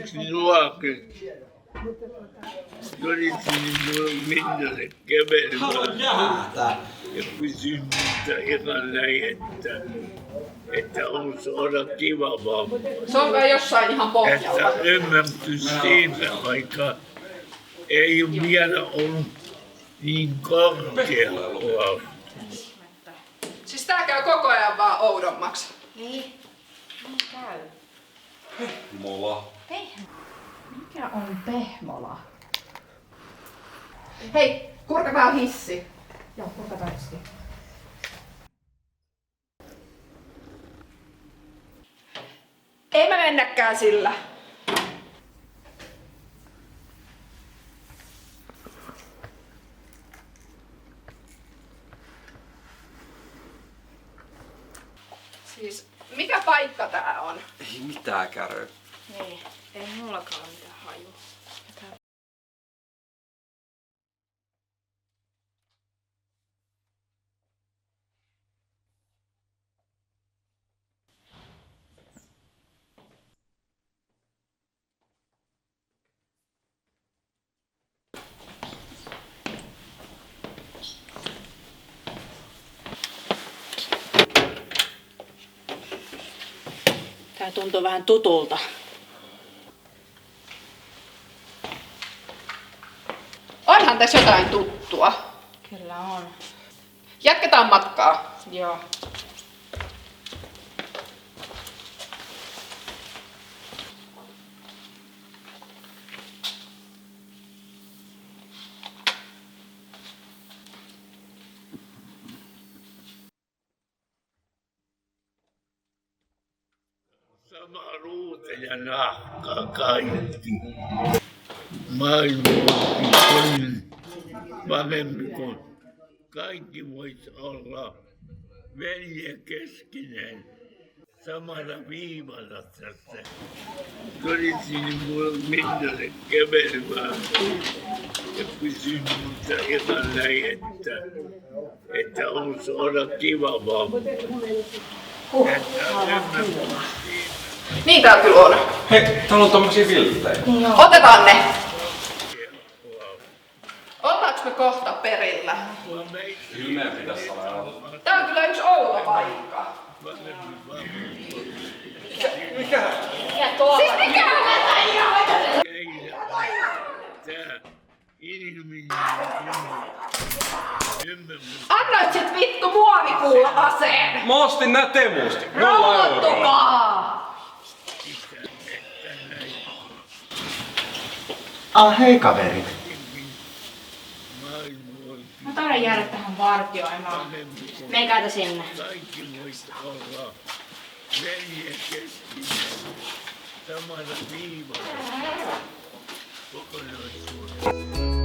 Sinuakin. Todettiin Minnalle kävelemään ja kysyin niitä ihan näin, että olisi olla kiva vaan. Se on kai jossain ihan pohjalla. Että ymmärtys siitä aikaa ei ole vielä ollut niin korkealla. Siis tää käy koko ajan vaan oudommaksi. Niin käy. Pehmola. Mikä on pehmola? Hei, kurkataan hissi. Joo, kurkataan hissi. Ei me mennäkään sillä. Siis, mikä paikka tää on? Ei mitään käy. Niin, ei mullakaan ole mitään hajua. Tää tuntuu vähän tutulta. Onhan tässä jotain tuttua. Kyllä on. Jatketaan matkaa. Joo. Sama ruute ja nahka kaikki. Maailma on paljon parempi kuin kaikki voisi olla veljen keskenään samalla viivalla tässä. Todettiin mulle Minnalle kävelemään ja kysyin multa ihan näin, että olisi olla kiva vaan. Niin tää kyllä on. Hei, täällä on tommosia vilttejä. Otetaan ne. Ollaanko me kohta perillä? Kyllä meidän pitäisi olla. Tää on kyllä yksi outo paikka. Mikä? Ja tuolla. Siis mikä on tätä ihan? Tää inhimillinen ymmärrys. Annoit sit vittu muovikuula-aseen! Mä ostin nää Temusta. 0 euroa. Rauhoittukaa! Hei kaverit. Mä taidan jäädä tähän vartioimaan. Menkäätä sinne. Kaikki voisi olla veljen keskenään samalla viivalla kokonaisuudessa.